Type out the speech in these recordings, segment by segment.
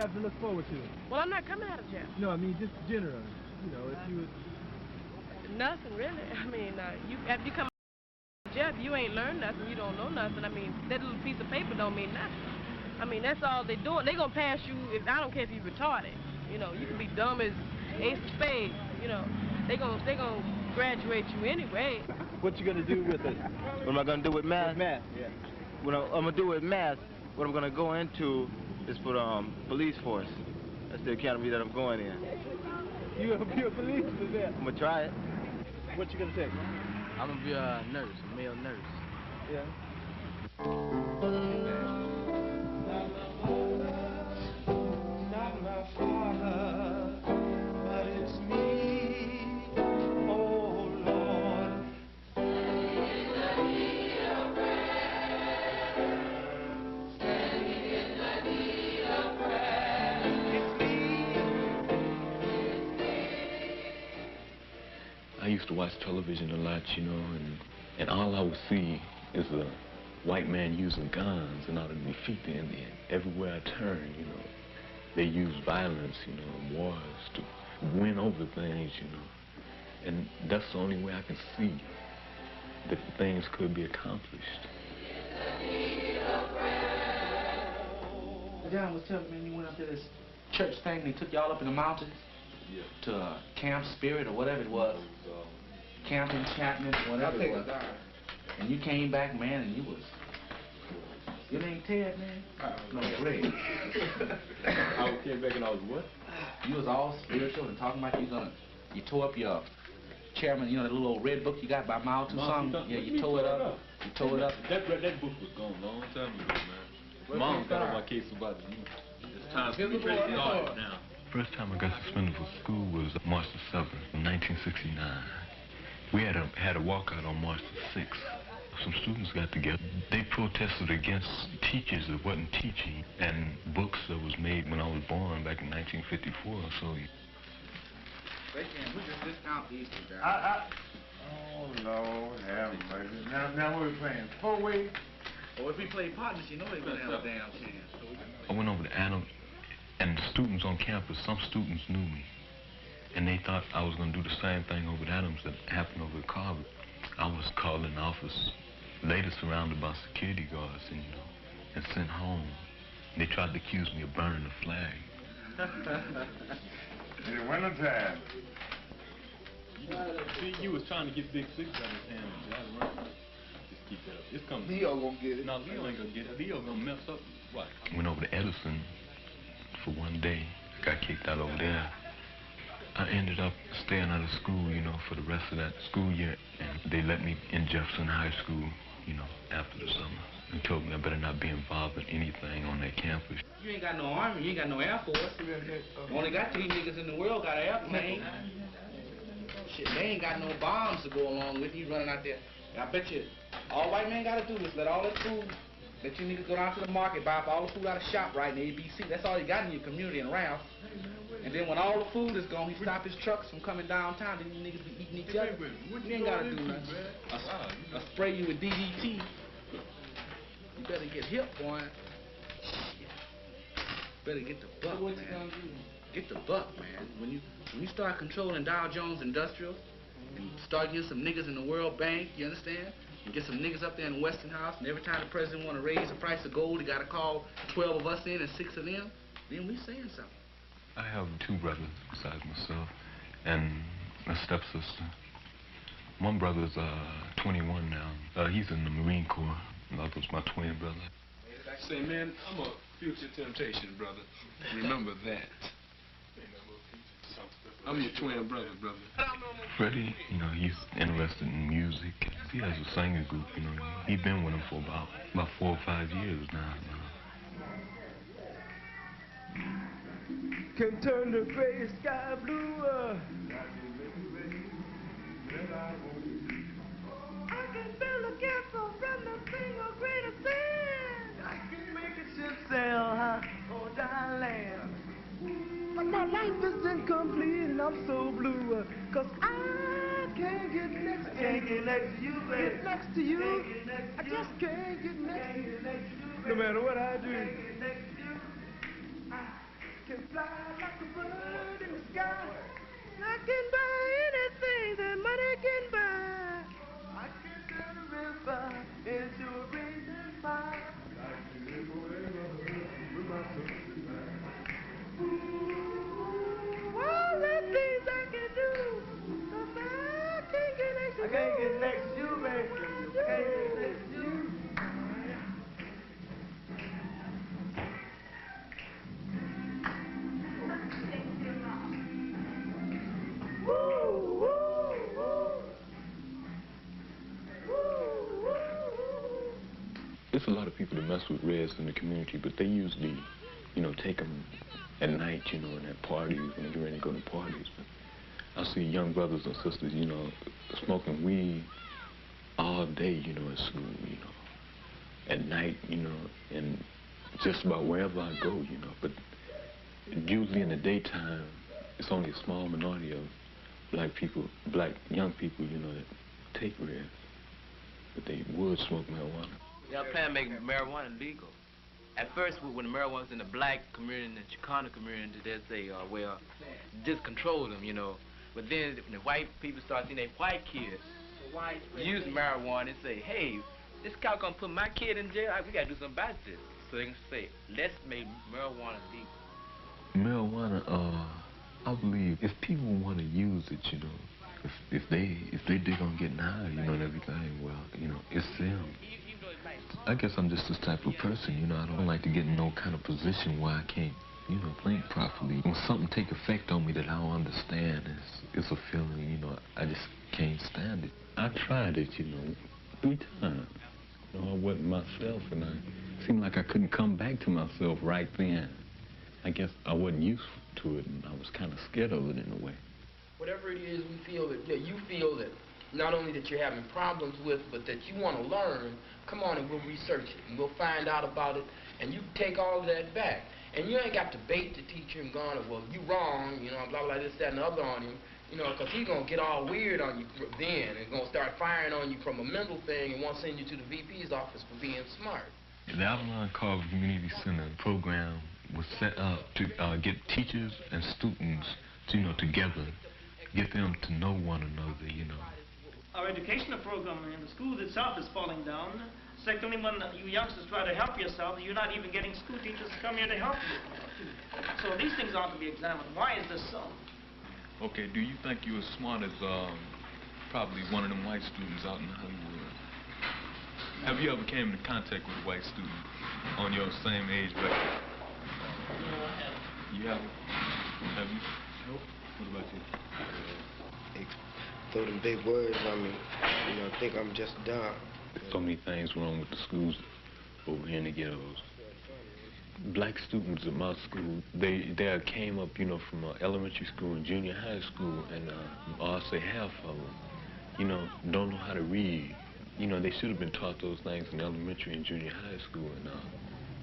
have to look forward to? Well, I'm not coming out of jail. No, I mean just generally. You know, if you would... Nothing really. I mean, after you come out of jail, if you ain't learned nothing, you don't know nothing. I mean, that little piece of paper don't mean nothing. I mean, that's all they doing. They gonna pass you. I don't care if you retarded. You know, you can be dumb as ace of spades. You know, they gonna graduate you anyway. What you gonna do with it? What am I gonna do with math? With math, yeah. What I'm gonna do with math, what I'm gonna go into is for the police force. That's the academy that I'm going in. You gonna be a policeman there? I'm gonna try it. What you gonna take? I'm gonna be a nurse, a male nurse. Yeah. Not my father, but it's me, oh Lord. Standing in the need of prayer. Standing in the need of prayer. It's me. I used to watch television a lot, you know, and all I would see is a white man using guns in order to defeat the Indian. Everywhere I turn, you know, they use violence, you know, wars to win over things, you know. And that's the only way I can see that things could be accomplished. John was telling me you went up to this church thing and they took y'all up in the mountains to Camp Spirit or whatever it was. Camp Enchantment, whatever it was. And you came back, man, and you was... Your name Ted, man? No, Greg. I came back and I was what? You was all spiritual and talking about you tore up your chairman, you know, that little old red book you got by Mao Tse-tung? Yeah, you tore it up. You tore it up. That book was gone a long time ago, man. Mom got on my case about it. It's time for me to start now. First time I got suspended for school was March the 7th, 1969. We had a walkout on March the 6th. Some students got together. They protested against teachers that wasn't teaching and books that was made when I was born back in 1954 or so. They can't discount these guys. Oh, Lord, have mercy. Now what are we playing? 4-way? Or if we play partners, you know they're going to have a damn chance. I went over to Adams, and the students on campus, some students knew me. And they thought I was going to do the same thing over at Adams that happened over at Carver. I was called in the office, later surrounded by security guards and sent home. And they tried to accuse me of burning the flag. In the wintertime. See, you was trying to get Big Six out of his hand. Just keep that up. It's coming. Leo gonna get it. No, Leo ain't gonna get it. Leo gonna mess up. What? Went over to Edison for one day. Got kicked out over there. I ended up staying out of school, you know, for the rest of that school year. And they let me in Jefferson High School, you know, after the summer. And told me I better not be involved in anything on that campus. You ain't got no army, you ain't got no air force. Only got 3 niggas in the world got an airplane. Shit, they ain't got no bombs to go along with you running out there. I bet you all white men gotta do is let all that food, let you niggas go down to the market, buy up all the food out of ShopRite and ABC. That's all you got in your community and around. And then when all the food is gone, he stop his trucks from coming downtown, then you niggas be eating each other. You ain't gotta do nothing. I spray you with DDT. You better get hip, boy. Better get the buck, man. Get the buck, man. When you start controlling Dow Jones Industrial and start getting some niggas in the World Bank, you understand? And get some niggas up there in Westinghouse, and every time the president want to raise the price of gold, he got to call 12 of us in and 6 of them, then we saying something. I have 2 brothers besides myself and a stepsister. One brother's 21 now. He's in the Marine Corps. The other's my twin brother. Say, man, I'm a future temptation, brother. Remember that. I'm your twin brother. Freddie, you know, he's interested in music. He has a singing group, you know. He's been with him for about 4 or 5 years now. Can turn the gray sky blue. I can build a castle from the single greatest sin. I can make a ship sail high or die land. But my life is incomplete and I'm so blue. Cause I can't get next to you. Get next to you. I just can't get next to you. No matter what I do. it's a lot of people that mess with Reds in the community, but they usually, you know, take them at night, you know, and at parties, when they get ready to go to parties. But I see young brothers and sisters, you know, smoking weed all day, you know, at school, you know, at night, you know, and just about wherever I go, you know. But usually in the daytime, it's only a small minority of black young people, you know, that take Reds, but they would smoke marijuana. Y'all plan to make marijuana legal. At first, when the marijuana was in the black community and the Chicano community, they'd say, well, just control them, you know. But then when the white people start seeing their white kids use marijuana and say, hey, this cow gonna put my kid in jail, we gotta do something about this. So they can say, let's make marijuana legal. Marijuana, I believe if people want to use it, you know, if they dig on getting high, you know, and everything, well, you know, it's them. I guess I'm just this type of person, you know. I don't like to get in no kind of position where I can't, you know, think properly. When something take effect on me that I don't understand, it's a feeling, you know, I just can't stand it. I tried it, you know, 3 times. You know, I wasn't myself, and I seemed like I couldn't come back to myself right then. I guess I wasn't used to it, and I was kind of scared of it in a way. Whatever it is we feel that, you feel that not only that you're having problems with, but that you want to learn, come on and we'll research it, and we'll find out about it, and you take all of that back. And you ain't got to bait the teacher and going, well, you wrong, you know, blah, blah, this, that, and the other on him, you know, because he's going to get all weird on you then and going to start firing on you from a mental thing and won't send you to the VP's office for being smart. The Avalon Carver Community Center program was set up to get teachers and students, you know, together, get them to know one another, you know. Our educational program in the schools itself is falling down. Secondly, when you youngsters try to help yourselves, you're not even getting school teachers to come here to help you. So these things ought to be examined. Why is this so? Okay, do you think you're as smart as probably one of them white students out in Hollywood? Have you ever came into contact with a white student on your same age bracket? No, I haven't. You haven't? Have you? Nope. What about you? They throw them big words on me, you know, think I'm just dumb. So many things wrong with the schools over here in the ghettos. Black students at my school, they came up, you know, from elementary school and junior high school, and I'll say half of them, you know, don't know how to read. You know, they should have been taught those things in elementary and junior high school, and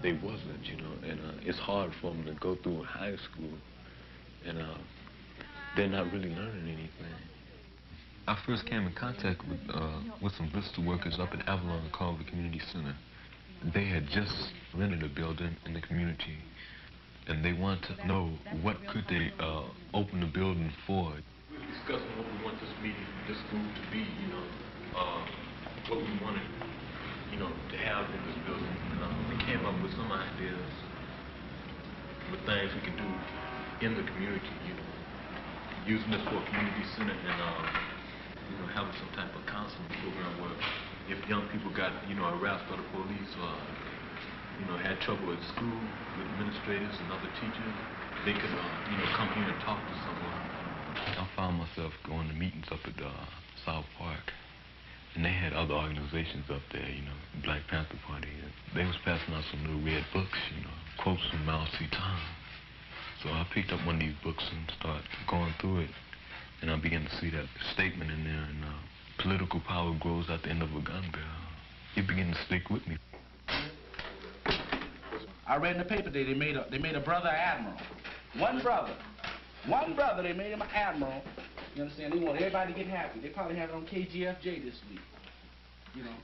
they wasn't, you know, and it's hard for them to go through high school, and they're not really learning anything. I first came in contact with some visitor workers up at Avalon Carver Community Center. They had just rented a building in the community, and they wanted to know what could they open the building for. We were discussing what we want this school to be, you know, what we wanted, you know, to have in this building. We came up with some ideas with things we can do in the community, you know, using this for a community center and you know, having some type of counseling program where if young people got, you know, harassed by the police or, you know, had trouble at school with administrators and other teachers, they could, you know, come here and talk to someone. I found myself going to meetings up at South Park, and they had other organizations up there, you know, Black Panther Party. And they was passing out some little red books, you know, quotes from Mao Zedong. So I picked up one of these books and started going through it. And I began to see that statement in there, and political power grows at the end of a gun barrel. It began to stick with me. I read in the paper today they made a brother admiral. One brother, they made him an admiral. You understand? They want everybody to get happy. They probably have it on KGFJ this week. You know,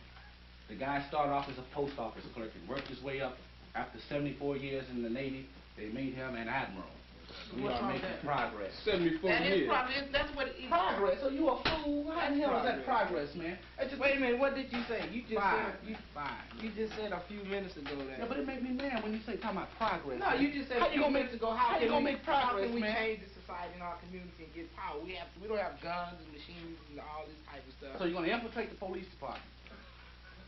the guy started off as a post office clerk and worked his way up. After 74 years in the Navy, they made him an admiral. We are making progress. 74 That years. is progress. That's what it is. Progress? So you a fool? How the hell is that progress, man? Wait a minute, what did you say? You just Fine. said Fine. you just said a few minutes ago that. Yeah, but it made me mad when you say talking about progress. No, you just said how you gonna make how you gonna make how progress, can we man? change the society in our community and get power? We don't have guns and machines and all this type of stuff. So you're gonna infiltrate the police department?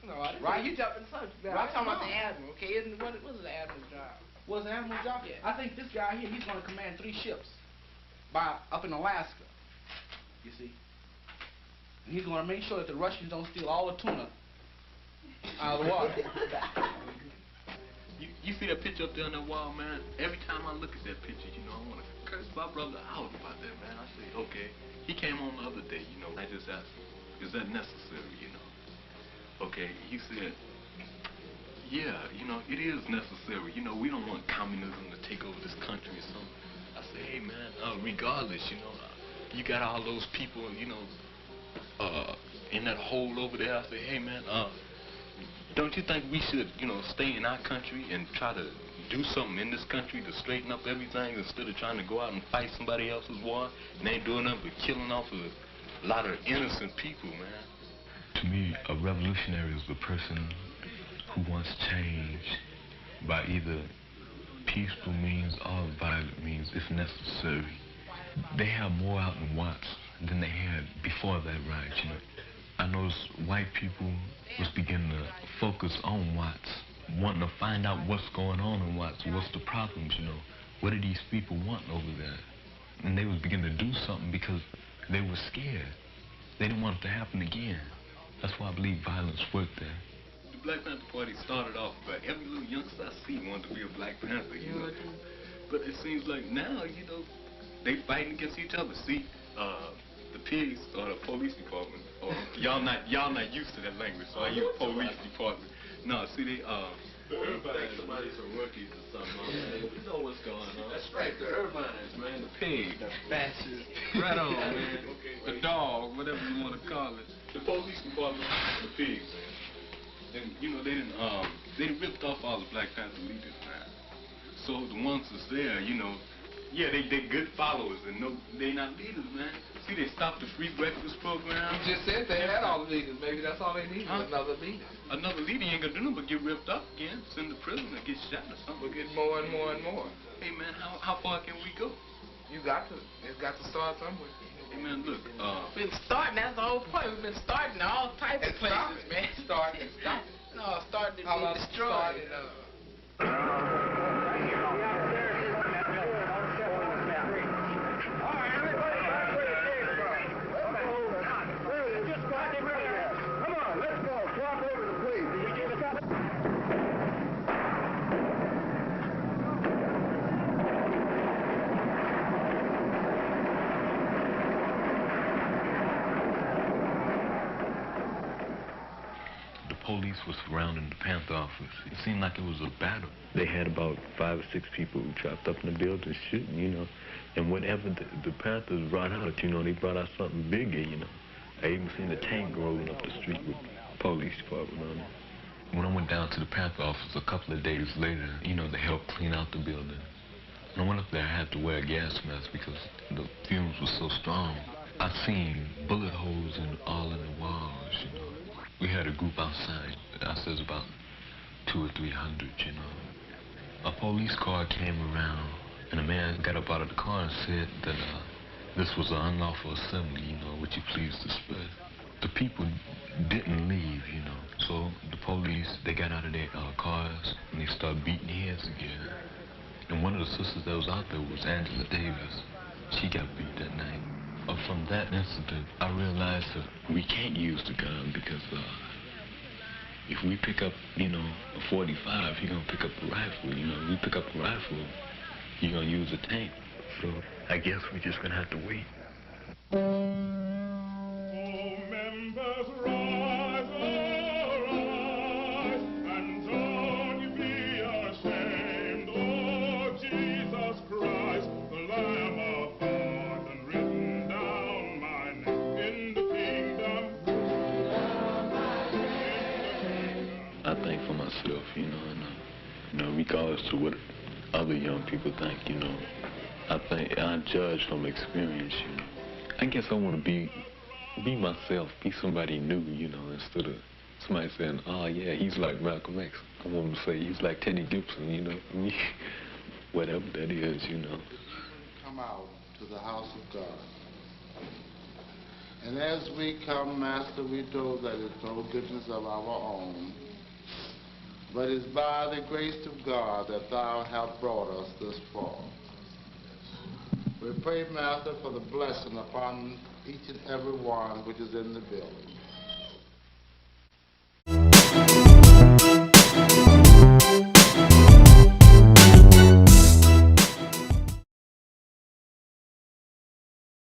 No, I didn't Right. say you jumping the subject. Right. I'm talking about the admiral. Okay, what is the admiral's job? What's the admiral's job? Yeah. I think this guy here, he's gonna command 3 ships up in Alaska. You see? And he's gonna make sure that the Russians don't steal all the tuna Out of the water. You see that picture up there on that wall, man? Every time I look at that picture, you know, I want to curse my brother out about that, man. I say, okay, he came on the other day, you know. I just asked him, is that necessary, you know? Okay, he said, yeah, you know, it is necessary. You know, we don't want communism to take over this country or something. I say, hey, man, regardless, you know, you got all those people, you know, in that hole over there. I say, hey, man, don't you think we should, you know, stay in our country and try to do something in this country to straighten up everything instead of trying to go out and fight somebody else's war? And they ain't doing nothing but killing off a lot of innocent people, man. To me, a revolutionary is the person who wants change by either peaceful means or violent means if necessary. They have more out in Watts than they had before that riot, you know. I noticed white people was beginning to focus on Watts, wanting to find out what's going on in Watts, what's the problems, you know. What do these people want over there? And they was beginning to do something because they were scared. They didn't want it to happen again. That's why I believe violence worked there. The Black Panther Party started off by every little youngster I see wanted to be a Black Panther, you know. But it seems like now, you know, they fighting against each other. See, the pigs or the police department, or y'all not used to that language, so I use police department. No, see, they think somebody's some rookies or something. Man. We know what's going on. That's right, the Irvines, man, the pig, the fascist. Right on, man. The dog, whatever you want to call it. The police department, the pigs, man. And you know, they ripped off all the Black Panther leaders, man. So the ones that's there, you know, yeah, they good followers, and no, they not leaders, man. See, they stopped the free breakfast program. You just said they had all the leaders. Maybe that's all they need, another leader. Another leader ain't gonna do nothing but get ripped up again, send to prison, or get shot or something. We'll get more and more and more. Hey, man, how far can we go? It's got to start somewhere. Hey, man, look, We've been starting, that's the whole point. We've been starting all types of places, man. Starting and stopping. No, starting to be destroyed. Police was surrounding the Panther office. It seemed like it was a battle. They had about 5 or 6 people who trapped up in the building shooting, you know. And whatever the Panthers brought out, you know, they brought out something bigger, you know. I even seen a tank rolling up the street with the police department on it. When I went down to the Panther office a couple of days later, you know, they helped clean out the building. When I went up there, I had to wear a gas mask because the fumes were so strong. I seen bullet holes all in the walls, you know. We had a group outside. I said about 200 or 300, you know. A police car came around, and a man got up out of the car and said that this was an unlawful assembly, you know, would you please disperse? The people didn't leave, you know. So the police, they got out of their cars, and they started beating heads again. And one of the sisters that was out there was Angela Davis. She got beat that night. From that incident, I realized that we can't use the gun because if we pick up, you know, a 45, you're going to pick up a rifle. You know, we pick up a rifle, you're going to use a tank. So I guess we're just going to have to wait. Members rise, and don't you be ashamed, oh Jesus Christ, the Lamb of God, and written down my name in the kingdom. I think for myself, you know, and you know, regardless to what other young people think, you know, I think I judge from experience, you know. I guess I want to be myself, be somebody new, you know, instead of somebody saying, oh yeah, he's like Malcolm X. I want to say he's like Teddy Gibson, you know, whatever that is, you know. Come out to the house of God. And as we come, Master, we know that it's no goodness of our own, but it's by the grace of God that thou hast brought us this far. We pray, Master, for the blessing upon each and every one which is in the building.